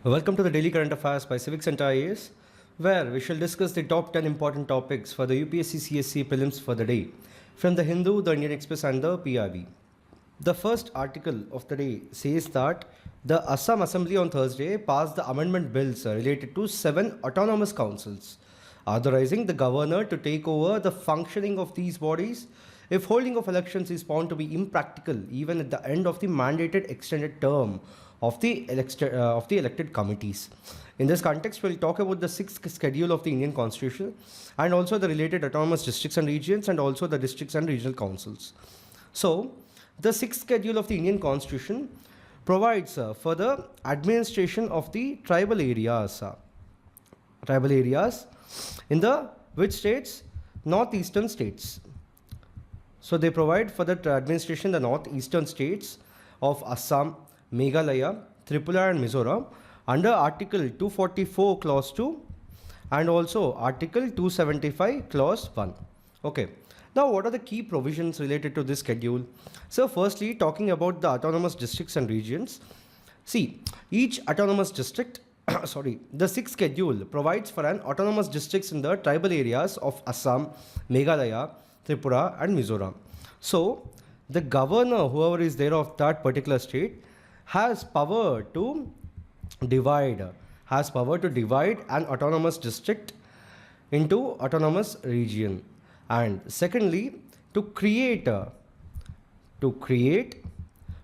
Welcome to the Daily Current Affairs by Civic Center IAS, where we shall discuss the top 10 important topics for the UPSC CSE Prelims for the day from the Hindu, the Indian Express, and the PIB. The first article of the day says that the Assam Assembly on Thursday passed the amendment bills related to 7 autonomous councils, authorizing the governor to take over the functioning of these bodies if holding of elections is found to be impractical even at the end of the mandated extended term of the elected committees. In this context, we'll talk about the 6th schedule of the Indian Constitution and also the related autonomous districts and regions and also the districts and regional councils. So, the 6th schedule of the Indian Constitution provides for the administration of the tribal areas in the which states? Northeastern states. So they provide for the administration the northeastern states of Assam, Meghalaya, Tripura and Mizoram under Article 244 Clause 2 and also Article 275 Clause 1. Okay. Now what are the key provisions related to this schedule? So firstly, talking about the autonomous districts and regions. See, each autonomous district, the 6th schedule provides for an autonomous districts in the tribal areas of Assam, Meghalaya, Tripura and Mizoram. So the governor, whoever is there of that particular state, has power to divide an autonomous district into autonomous region, and secondly to create,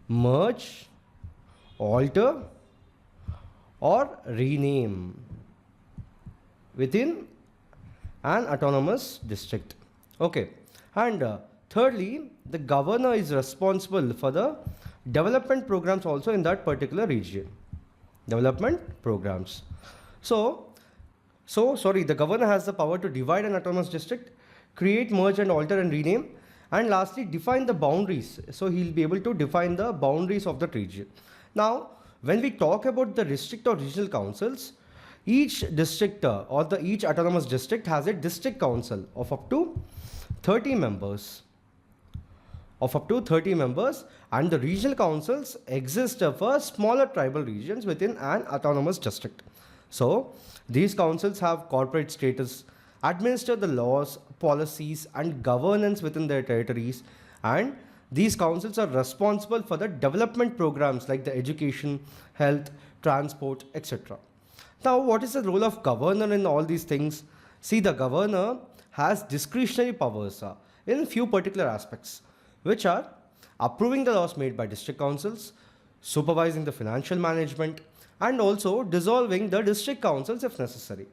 merge, alter or rename within an autonomous district. Okay, and thirdly, the governor is responsible for the development programs also in that particular region. Development programs. So the governor has the power to divide an autonomous district, create, merge and alter and rename, and lastly define the boundaries. So he'll be able to define the boundaries of that region. Now, when we talk about the district or regional councils, each district each autonomous district has a district council of up to 30 members. And the regional councils exist for smaller tribal regions within an autonomous district. So these councils have corporate status, administer the laws, policies and governance within their territories, and these councils are responsible for the development programs like the education, health, transport, etc. Now, what is the role of governor in all these things? See, the governor has discretionary powers in few particular aspects, which are approving the laws made by district councils, supervising the financial management, and also dissolving the district councils if necessary.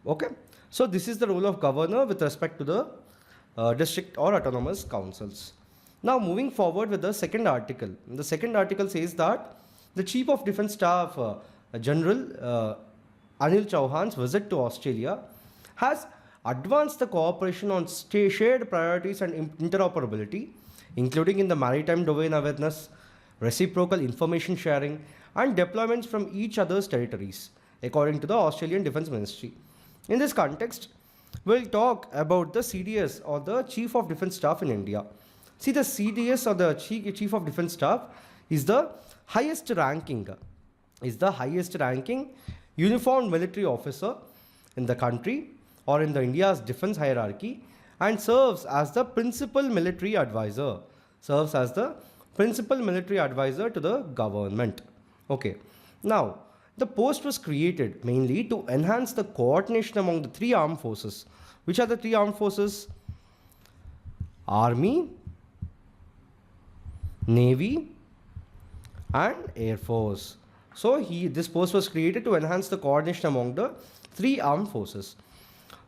Okay, so this is the role of governor with respect to the district or autonomous councils. Now moving forward with the second article. The second article says that the Chief of Defence Staff General Anil Chauhan's visit to Australia has advanced the cooperation on shared priorities and interoperability, including in the maritime domain awareness, reciprocal information sharing and deployments from each other's territories, according to the Australian Defence Ministry. In this context, we'll talk about the CDS or the Chief of Defence Staff in India. See, the CDS or the Chief of Defence Staff is the highest ranking uniformed military officer in the country or in the India's defence hierarchy, and serves as the principal military advisor to the government. Okay. Now, the post was created mainly to enhance the coordination among the 3 armed forces. Which are the 3 armed forces? Army, Navy and Air Force. So this post was created to enhance the coordination among the 3 armed forces.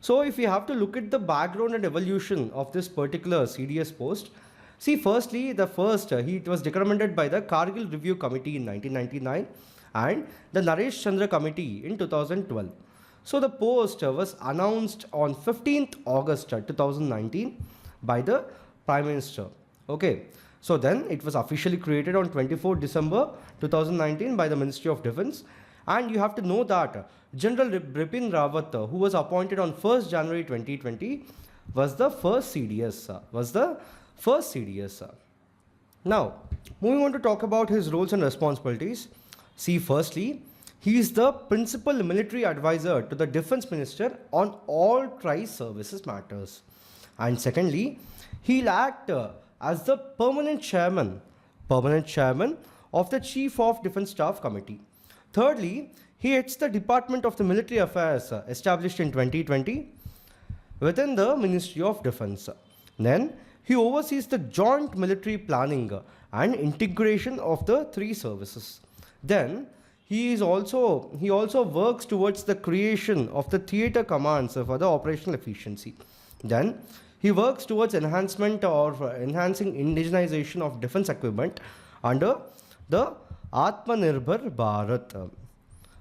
So if we have to look at the background and evolution of this particular CDS post, see, firstly, it was recommended by the Kargil Review Committee in 1999 and the Naresh Chandra Committee in 2012. So the post was announced on 15th August 2019 by the Prime Minister. Okay. So then it was officially created on 24 December 2019 by the Ministry of Defence, and you have to know that General Bipin Rawat, who was appointed on 1st January 2020, was the first CDS. Now, moving on to talk about his roles and responsibilities. See, firstly, He is the principal military advisor to the defense minister on all tri-services matters. And secondly, he'll act as the permanent chairman of the Chief of Defence Staff Committee. Thirdly, he heads the Department of the Military Affairs established in 2020 within the Ministry of Defence. Then, he oversees the joint military planning and integration of the three services. Then, he also works towards the creation of the theatre commands for the operational efficiency. Then, he works towards enhancing indigenization of defense equipment under the Atmanirbhar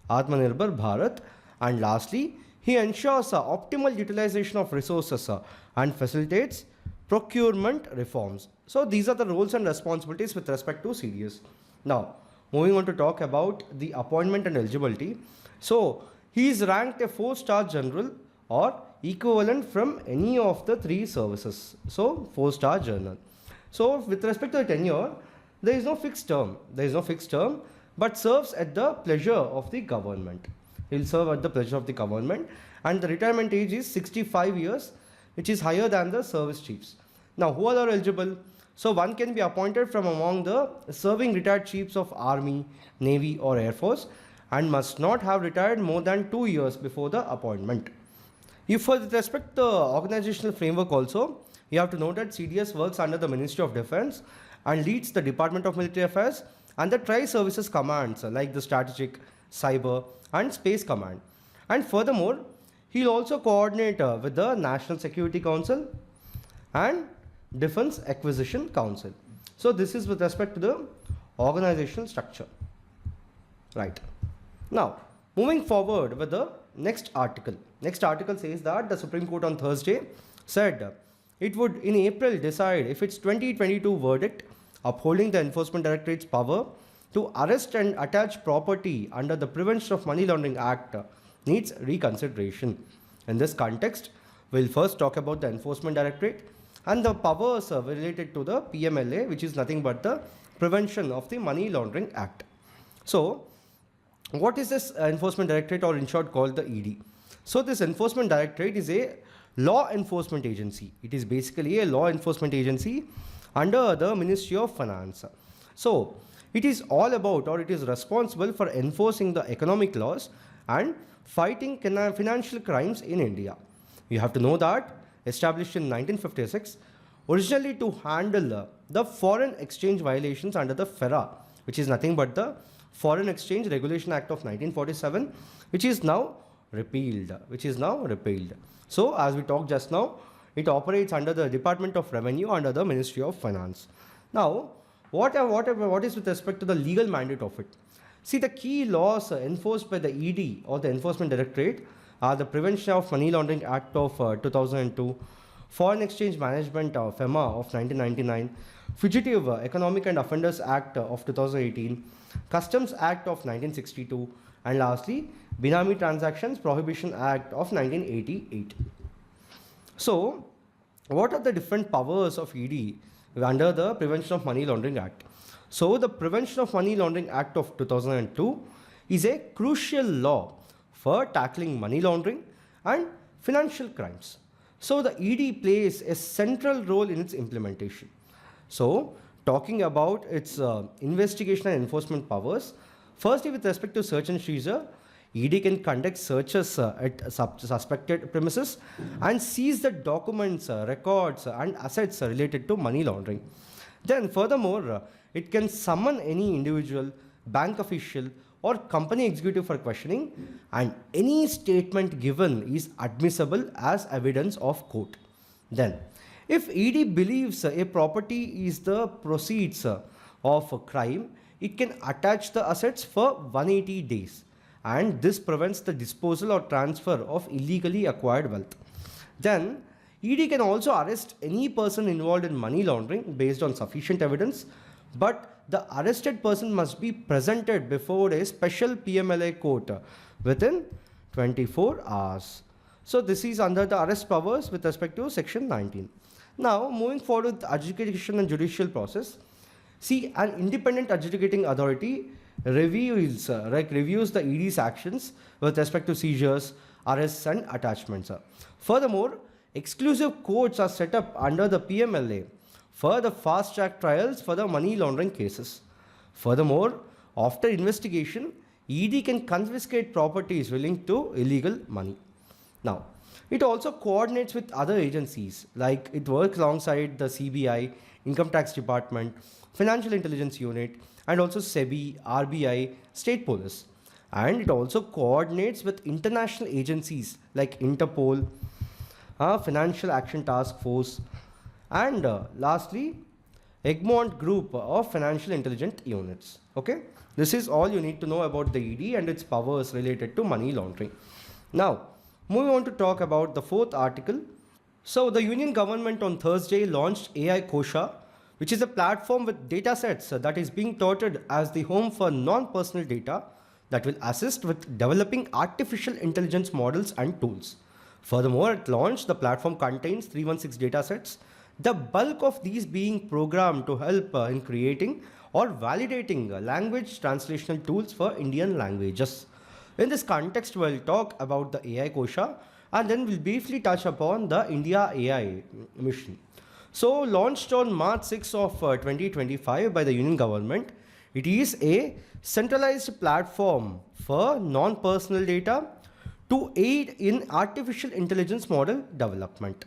Bharat. And lastly, he ensures optimal utilization of resources and facilitates procurement reforms. So these are the roles and responsibilities with respect to CDS. Now, moving on to talk about the appointment and eligibility. So he is ranked a 4-star general or equivalent from any of the three services. So 4-star general. So with respect to the tenure, there is no fixed term, but serves at the pleasure of the government. He will serve at the pleasure of the government, and the retirement age is 65 years, which is higher than the service chiefs. Now, who are eligible? So one can be appointed from among the serving retired chiefs of Army, Navy or Air Force and must not have retired more than 2 years before the appointment. If with respect to the organizational framework also, you have to note that CDS works under the Ministry of Defence and leads the Department of Military Affairs and the tri-services commands like the Strategic, Cyber and Space Command. And furthermore, he will also coordinate with the National Security Council and Defence Acquisition Council. So this is with respect to the organizational structure. Right. Now, moving forward with the next article. Next article says that the Supreme Court on Thursday said it would in April decide if its 2022 verdict upholding the Enforcement Directorate's power to arrest and attach property under the Prevention of Money Laundering Act needs reconsideration. In this context, we'll first talk about the Enforcement Directorate and the powers related to the PMLA, which is nothing but the Prevention of the Money Laundering Act. So, what is this Enforcement Directorate, or in short called the ED? So, this Enforcement Directorate is a law enforcement agency. It is basically a law enforcement agency under the Ministry of Finance. So, it is all about, or it is responsible for enforcing the economic laws and fighting financial crimes in India. You have to know that established in 1956, originally to handle the foreign exchange violations under the FERA, which is nothing but the Foreign Exchange Regulation Act of 1947, which is now repealed. So, as we talked just now, it operates under the Department of Revenue under the Ministry of Finance. Now, what is with respect to the legal mandate of it? See, the key laws enforced by the ED or the Enforcement Directorate are the Prevention of Money Laundering Act of 2002, Foreign Exchange Management FEMA of 1999, Fugitive Economic and Offenders Act of 2018, Customs Act of 1962, and lastly, Binami Transactions Prohibition Act of 1988. So, what are the different powers of ED under the Prevention of Money Laundering Act? So, the Prevention of Money Laundering Act of 2002 is a crucial law for tackling money laundering and financial crimes. So, the ED plays a central role in its implementation. So, talking about its investigation and enforcement powers, firstly with respect to search and seizure, ED can conduct searches at suspected premises and seize the documents, records and assets related to money laundering. Then furthermore, it can summon any individual, bank official or company executive for questioning, and any statement given is admissible as evidence of court. Then, if ED believes a property is the proceeds of a crime, it can attach the assets for 180 days, and this prevents the disposal or transfer of illegally acquired wealth. Then, ED can also arrest any person involved in money laundering based on sufficient evidence, but the arrested person must be presented before a special PMLA court within 24 hours. So, this is under the arrest powers with respect to section 19. Now, moving forward with adjudication and judicial process, see, an independent adjudicating authority reviews the ED's actions with respect to seizures, arrests and attachments. Furthermore, exclusive courts are set up under the PMLA for the fast track trials for the money laundering cases. Furthermore, after investigation, ED can confiscate properties relating to illegal money. Now, it also coordinates with other agencies, like it works alongside the CBI, Income Tax Department, Financial Intelligence Unit, and also SEBI, RBI, State Police. And it also coordinates with international agencies like Interpol, Financial Action Task Force, and lastly, Egmont Group of Financial Intelligence Units. Okay, this is all you need to know about the ED and its powers related to money laundering. Now, moving on to talk about the fourth article. So, the Union government on Thursday launched AI Kosha, which is a platform with data sets that is being touted as the home for non-personal data that will assist with developing artificial intelligence models and tools. Furthermore, at launch, the platform contains 316 datasets, the bulk of these being programmed to help in creating or validating language translational tools for Indian languages. In this context, we'll talk about the AI Kosha and then we'll briefly touch upon the India AI mission. So, launched on March 6 of 2025 by the Union government, it is a centralized platform for non-personal data to aid in artificial intelligence model development.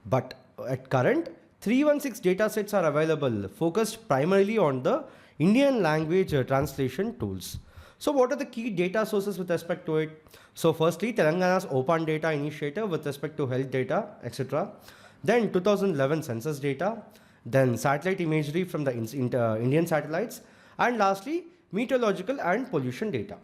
But at current, 316 datasets are available, focused primarily on the Indian language translation tools. So what are the key data sources with respect to it? So firstly, Telangana's Open Data Initiative with respect to health data, etc. Then 2011 census data, then satellite imagery from the Indian satellites, and lastly, meteorological and pollution data.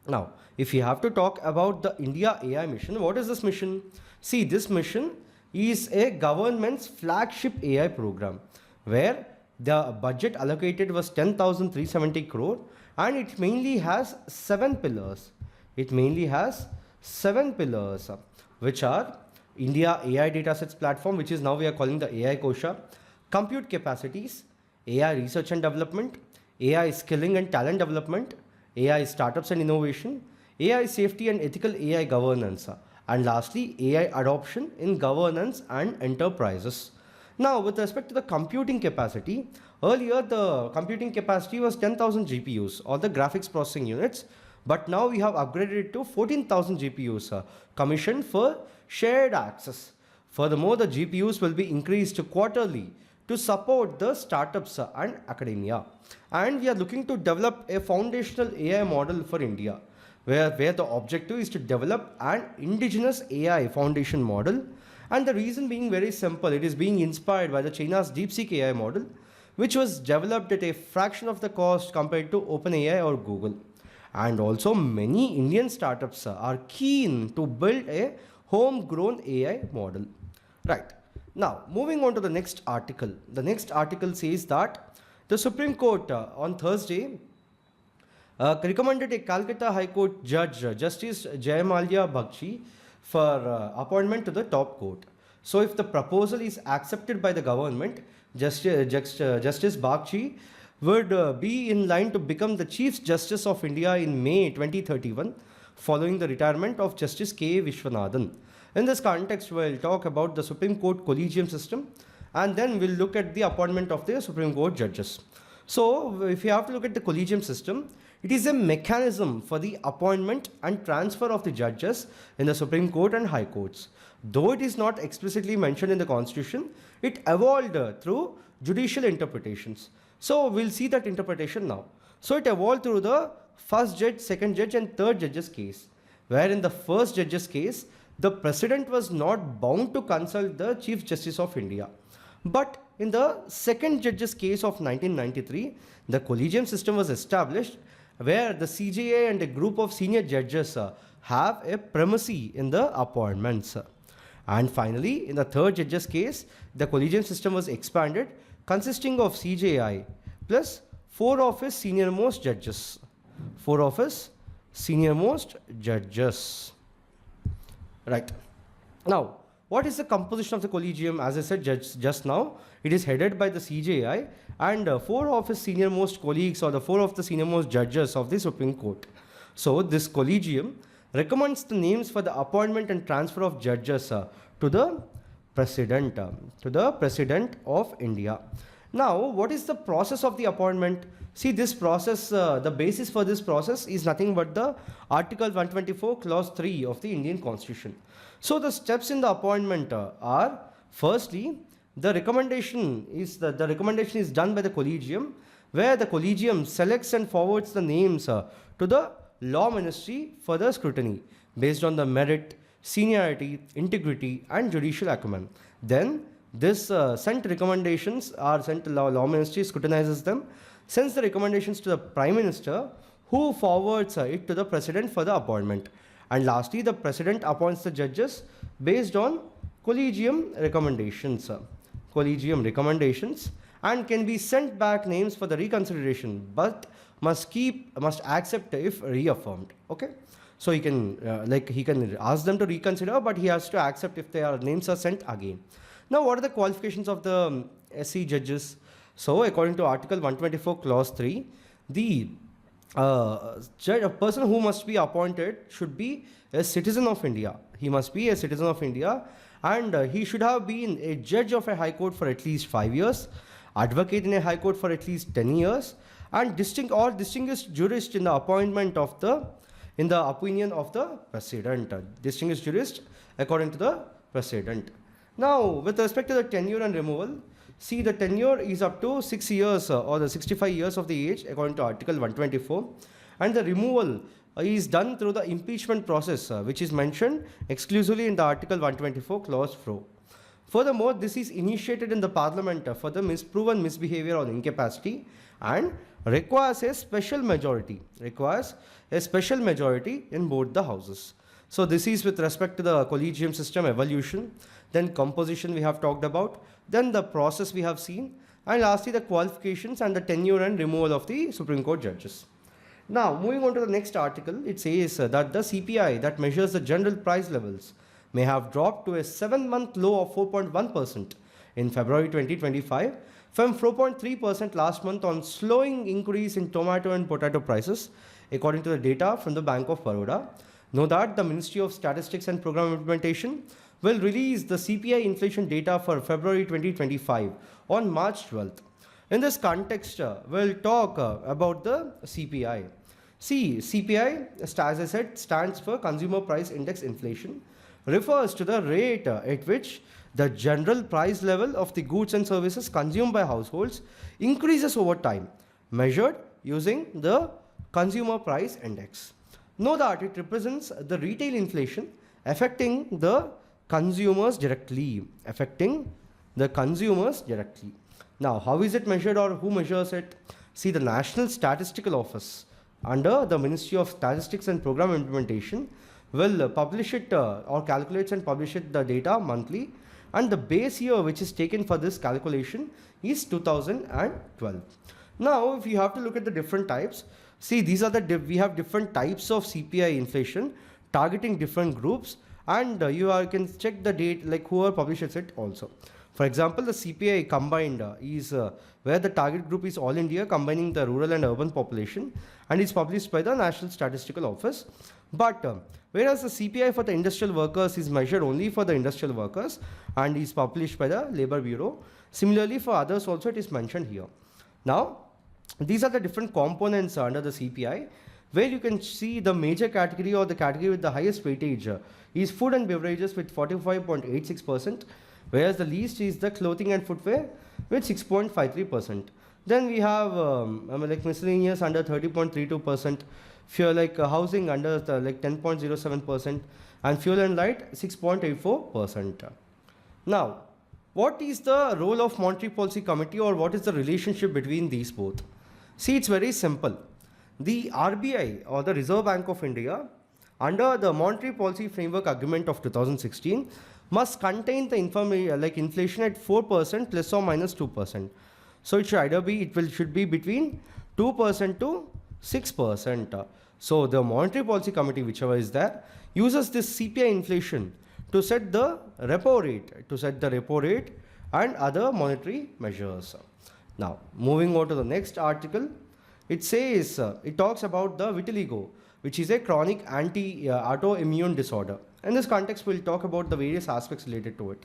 Now, if you have to talk about the India AI mission, what is this mission? See, this mission is a government's flagship AI program where the budget allocated was 10,370 crore and it mainly has 7 pillars. It mainly has 7 pillars, which are India AI datasets platform, which is now we are calling the AI Kosha, compute capacities, AI research and development, AI skilling and talent development, AI startups and innovation, AI safety and ethical AI governance, and lastly, AI adoption in governance and enterprises. Now, with respect to the computing capacity, earlier the computing capacity was 10,000 GPUs or the graphics processing units, but now we have upgraded it to 14,000 GPUs commissioned for shared access. Furthermore, the GPUs will be increased quarterly to support the startups and academia. And we are looking to develop a foundational AI model for India, where the objective is to develop an indigenous AI foundation model. And the reason being very simple, it is being inspired by the China's DeepSeek AI model, which was developed at a fraction of the cost compared to OpenAI or Google. And also many Indian startups are keen to build a homegrown AI model. Right. Now, moving on to the next article. The next article says that the Supreme Court on Thursday recommended a Calcutta High Court judge, Justice Jayamalia Bagchi, for appointment to the top court. So, if the proposal is accepted by the government, Justice Bagchi would be in line to become the Chief Justice of India in May 2031, following the retirement of Justice K. Vishwanathan. In this context, we'll talk about the Supreme Court collegium system and then we'll look at the appointment of the Supreme Court judges. So, if you have to look at the collegium system, it is a mechanism for the appointment and transfer of the judges in the Supreme Court and High Courts. Though it is not explicitly mentioned in the Constitution, it evolved through judicial interpretations. So, we'll see that interpretation now. So, it evolved through the first judge, second judge and third judge's case, where in the first judge's case, the President was not bound to consult the Chief Justice of India. But in the second judge's case of 1993, the collegium system was established where the CJA and a group of senior judges have a primacy in the appointments. And finally, in the third judge's case, the collegium system was expanded, consisting of CJI plus 4 of his senior-most judges. 4 of his senior-most judges. Right. Now, What is the composition of the collegium? As I said just now, it is headed by the CJI and four of his senior most colleagues or the four of the senior most judges of the Supreme Court. So this collegium recommends the names for the appointment and transfer of judges to the president, of India. Now, what is the process of the appointment? See, this process, the basis for this process is nothing but the Article 124, Clause 3 of the Indian Constitution. So, the steps in the appointment are, firstly, the recommendation is done by the collegium, where the collegium selects and forwards the names to the law ministry for the scrutiny based on the merit, seniority, integrity, and judicial acumen. Then this sent recommendations are sent to law ministry, scrutinizes them, sends the recommendations to the prime minister, who forwards it to the president for the appointment. And lastly, the president appoints the judges based on collegium recommendations. And can be sent back names for the reconsideration, but must accept if reaffirmed. Okay, so he can ask them to reconsider, but he has to accept if their names are sent again. Now, what are the qualifications of the SC judges? So, according to Article 124, Clause 3, the a person who must be appointed should be a citizen of India. He must be a citizen of India, and he should have been a judge of a high court for at least 5 years, advocate in a high court for at least 10 years, and distinguished jurist in the opinion of the president. Distinguished jurist according to the president. Now, with respect to the tenure and removal, see, the tenure is up to 6 years or the 65 years of the age according to Article 124, and the removal is done through the impeachment process, which is mentioned exclusively in the Article 124, Clause 4. Furthermore, this is initiated in the Parliament for the proven misbehavior or incapacity, and requires a special majority in both the houses. So this is with respect to the collegium system evolution. Then composition we have talked about, then the process we have seen, and lastly the qualifications and the tenure and removal of the Supreme Court judges. Now, moving on to the next article, it says that the CPI that measures the general price levels may have dropped to a 7-month low of 4.1% in February 2025 from 4.3% last month on slowing increase in tomato and potato prices, according to the data from the Bank of Baroda. Know that the Ministry of Statistics and Program Implementation will release the CPI inflation data for February 2025 on March 12th. In this context, we'll talk about the CPI. See, CPI, as I said, stands for Consumer Price Index Inflation, refers to the rate at which the general price level of the goods and services consumed by households increases over time, measured using the Consumer Price Index. Know that it represents the retail inflation affecting the consumers directly. Now, how is it measured or who measures it? See, the National Statistical Office under the Ministry of Statistics and Program Implementation will publish it or calculates and publish it the data monthly, and the base year which is taken for this calculation is 2012. Now, if you have to look at the different types, see, these are we have different types of CPI inflation targeting different groups, and you can check the date like whoever publishes it also. For example, the CPI combined is where the target group is all India, combining the rural and urban population, and is published by the National Statistical Office. But whereas the CPI for the industrial workers is measured only for the industrial workers and is published by the Labour Bureau. Similarly, for others also it is mentioned here. Now, these are the different components under the CPI, where you can see the major category or the category with the highest weightage is food and beverages with 45.86%, whereas the least is the clothing and footwear with 6.53%. Then we have miscellaneous under 30.32%, fuel housing under 10.07%, and fuel and light 6.84%. Now, what is the role of Monetary Policy Committee, or what is the relationship between these both? See, it's very simple. The RBI or the Reserve Bank of India, under the Monetary Policy Framework Agreement of 2016, must contain the inflation at 4% plus or minus 2%. So it should either be, should be between 2% to 6%. So the Monetary Policy Committee, whichever is there, uses this CPI inflation to set the repo rate and other monetary measures. Now, moving on to the next article, it says, it talks about the vitiligo, which is a chronic autoimmune disorder. In this context, we'll talk about the various aspects related to it.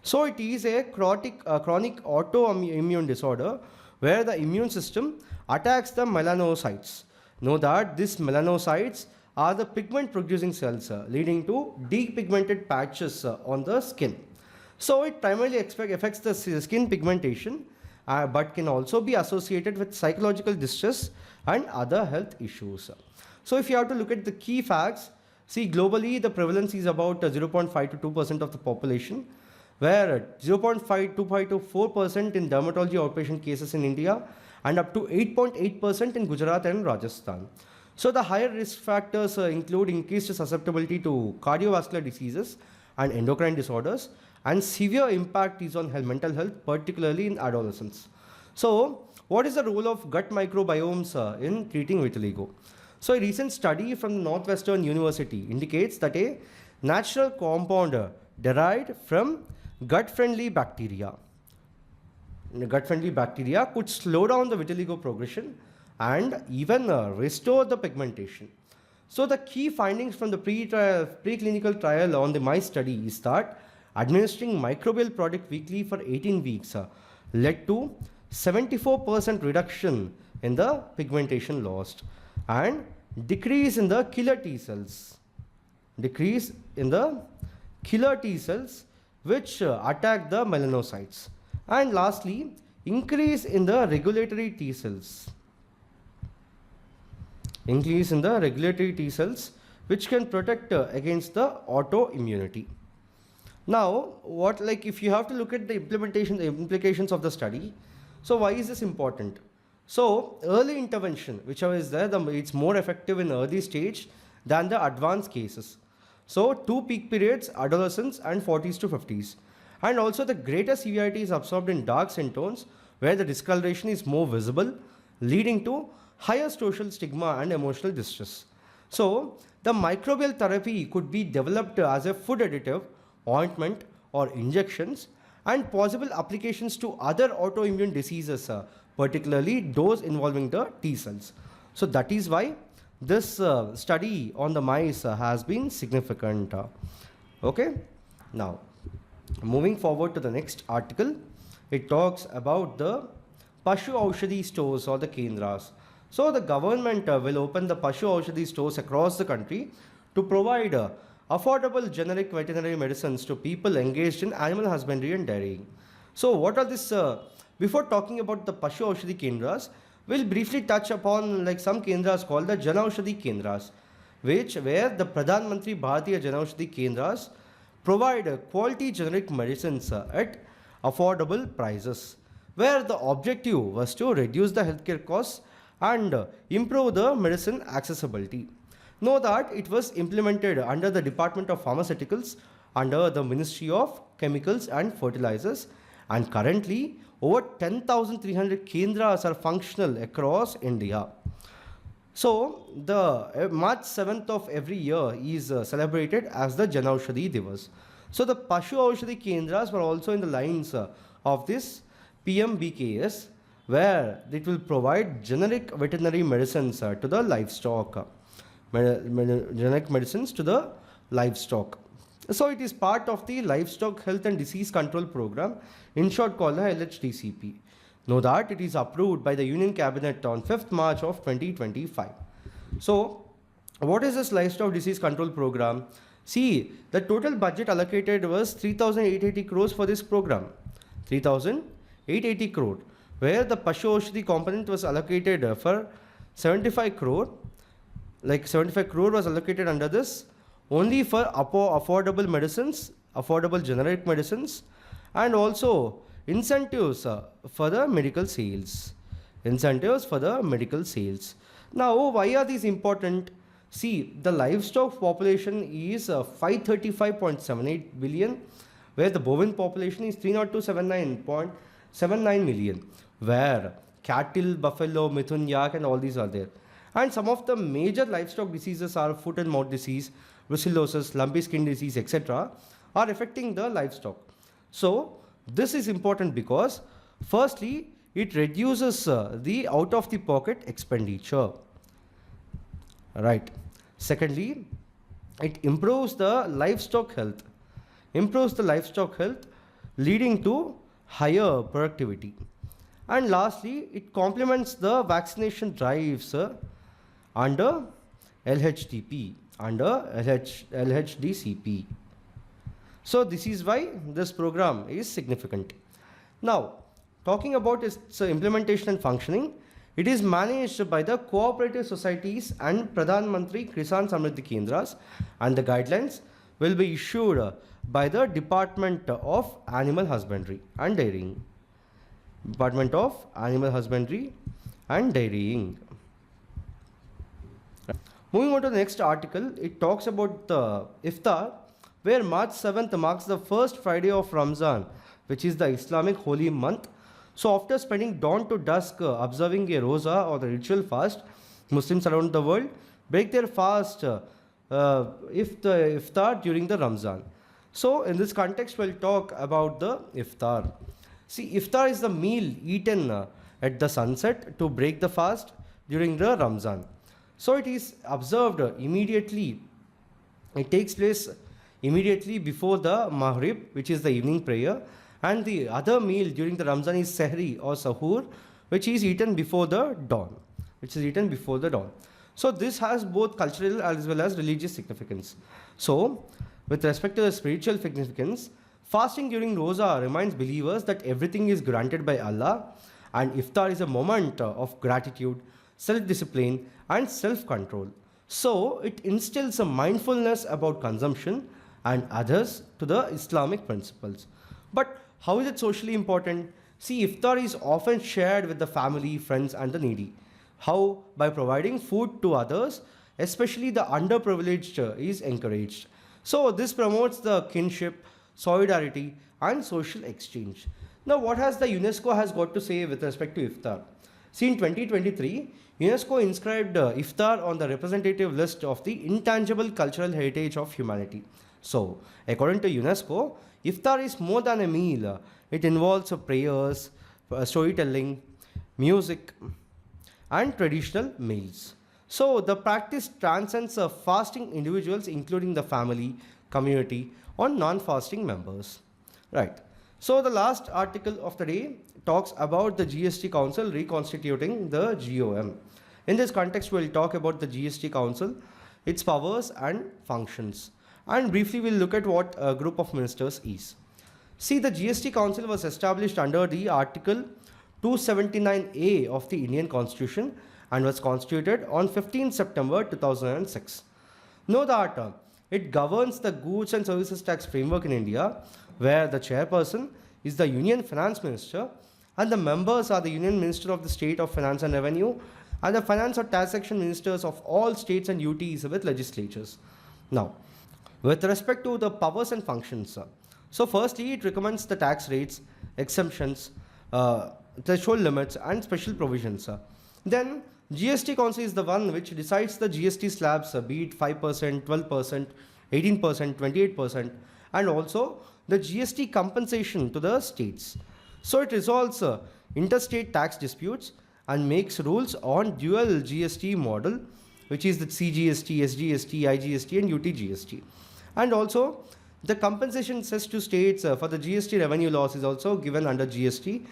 So, it is a chronic autoimmune disorder where the immune system attacks the melanocytes. Know that these melanocytes are the pigment producing cells leading to depigmented patches on the skin. So, it primarily affects the skin pigmentation, but can also be associated with psychological distress and other health issues. So, if you have to look at the key facts, see, globally the prevalence is about 0.5 to 2% of the population, where 0.5 to 4% in dermatology outpatient cases in India and up to 8.8% in Gujarat and Rajasthan. So, the higher risk factors include increased susceptibility to cardiovascular diseases and endocrine disorders, and severe impact is on mental health, particularly in adolescents. So, what is the role of gut microbiomes in treating vitiligo? So, a recent study from Northwestern University indicates that a natural compound derived from gut-friendly bacteria could slow down the vitiligo progression and even restore the pigmentation. So, the key findings from the preclinical trial on the mice study is that administering microbial product weekly for 18 weeks led to 74% reduction in the pigmentation lost and decrease in the killer T cells. Which attack the melanocytes, and lastly increase in the regulatory T cells. Which can protect against the autoimmunity. Now, if you have to look at the implications of the study, so why is this important? So, early intervention, whichever is there, it's more effective in early stage than the advanced cases. So, 2 peak periods, adolescents and 40s to 50s. And also the greater severity is absorbed in dark skin tones where the discoloration is more visible, leading to higher social stigma and emotional distress. So, the microbial therapy could be developed as a food additive, ointment or injections, and possible applications to other autoimmune diseases, particularly those involving the T cells. So, that is why this study on the mice has been significant. Okay. Now, moving forward to the next article, it talks about the Pashu Aushadhi stores or the Kendras. So, the government will open the Pashu Aushadhi stores across the country to provide affordable generic veterinary medicines to people engaged in animal husbandry and dairying. So, what are this? Before talking about the Pashu Aushadhi Kendras, we'll briefly touch upon some Kendras called the Jan Aushadhi Kendras, where the Pradhan Mantri Bharatiya Jan Aushadhi Kendras provide quality generic medicines at affordable prices, where the objective was to reduce the healthcare costs and improve the medicine accessibility. Know that it was implemented under the Department of Pharmaceuticals under the Ministry of Chemicals and Fertilizers, and currently over 10,300 Kendras are functional across India. So, the March 7th of every year is celebrated as the Jan Aushadhi Divas. So, the Pashu Aushadhi Kendras were also in the lines of this PMBKS, where it will provide generic veterinary medicines to the livestock. Generic medicines to the livestock. So, it is part of the Livestock Health and Disease Control Program, in short called the LHDCP. Know that it is approved by the Union Cabinet on 5th March of 2025. So, what is this Livestock Disease Control Program? See, the total budget allocated was 3,880 crores for this program. 3,880 crore, where the Pashu Aushadhi component was allocated for 75 crore. 75 crore was allocated under this only for affordable medicines, affordable generic medicines, and also incentives for the medical sales. Now, why are these important? See, the livestock population is 535.78 billion, where the bovine population is 302.79 million, where cattle, buffalo, mithun, yak and all these are there. And some of the major livestock diseases are foot and mouth disease, brucellosis, lumpy skin disease, etc. are affecting the livestock. So this is important because firstly, it reduces the out of the pocket expenditure. Right. Secondly, it improves the livestock health. Improves the livestock health, leading to higher productivity. And lastly, it complements the vaccination drives under LHDP, under LHDCP. So this is why this program is significant. Now, talking about its implementation and functioning, it is managed by the cooperative societies and Pradhan Mantri Kisan Samriddhi Kendras, and the guidelines will be issued by the Department of Animal Husbandry and Dairying. Department of Animal Husbandry and Dairying. Moving on to the next article, it talks about the iftar, where March 7th marks the first Friday of Ramzan, which is the Islamic holy month. So after spending dawn to dusk observing a roza or the ritual fast, Muslims around the world break their fast if the iftar during the Ramzan. So in this context, we'll talk about the iftar. See, iftar is the meal eaten at the sunset to break the fast during the Ramzan. So it is observed immediately. It takes place immediately before the Maghrib, which is the evening prayer, and the other meal during the Ramzan is Sehri or Sahur, which is eaten before the dawn. So this has both cultural as well as religious significance. So with respect to the spiritual significance, fasting during Roza reminds believers that everything is granted by Allah, and iftar is a moment of gratitude, self-discipline and self-control. So it instills a mindfulness about consumption and others to the Islamic principles. But how is it socially important? See, iftar is often shared with the family, friends and the needy. How? By providing food to others, especially the underprivileged, is encouraged. So this promotes the kinship, solidarity and social exchange. Now what has the UNESCO has got to say with respect to iftar? See, in 2023, UNESCO inscribed iftar on the representative list of the intangible cultural heritage of humanity. So according to UNESCO, iftar is more than a meal. It involves prayers, storytelling, music and traditional meals. So the practice transcends fasting individuals, including the family, community or non-fasting members. Right. So the last article of the day talks about the GST Council reconstituting the GOM. In this context, we'll talk about the GST Council, its powers and functions. And briefly, we'll look at what a group of ministers is. See, the GST Council was established under the Article 279A of the Indian Constitution and was constituted on 15 September 2006. Know that it governs the goods and services tax framework in India, where the chairperson is the Union Finance Minister and the members are the Union Minister of the State of Finance and Revenue and the Finance or Taxation Ministers of all states and UTs with legislatures. Now, with respect to the powers and functions, so firstly, it recommends the tax rates, exemptions, threshold limits and special provisions. Then GST Council is the one which decides the GST slabs, be it 5%, 12%, 18%, 28%, and also the GST compensation to the states. So it resolves interstate tax disputes and makes rules on dual GST model, which is the CGST, SGST, IGST and UTGST. And also the compensation cess to states for the GST revenue loss is also given under GST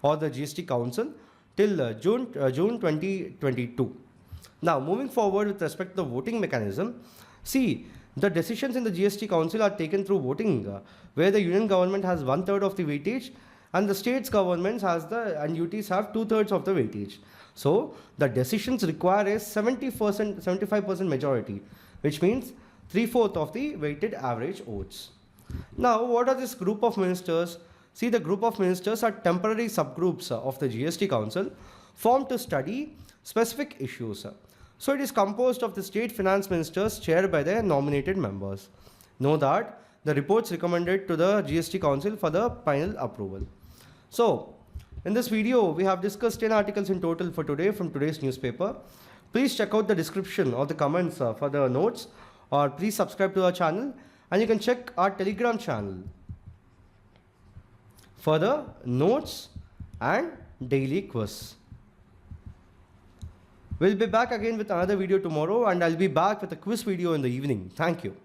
or the GST Council till June 2022. Now moving forward with respect to the voting mechanism, see, the decisions in the GST Council are taken through voting, where the union government has 1/3 of the weightage and the states governments and UTs have 2/3 of the weightage. So the decisions require a 75% majority, which means 3/4 of the weighted average votes. Now what are this group of ministers? See, the group of ministers are temporary subgroups of the GST Council formed to study specific issues. So it is composed of the state finance ministers chaired by their nominated members. Know that the reports recommended to the GST Council for the final approval. So in this video, we have discussed 10 articles in total for today from today's newspaper. Please check out the description or the comments for the notes, or please subscribe to our channel And you can check our Telegram channel for the notes and daily quiz. We'll be back again with another video tomorrow, and I'll be back with a quiz video in the evening. Thank you.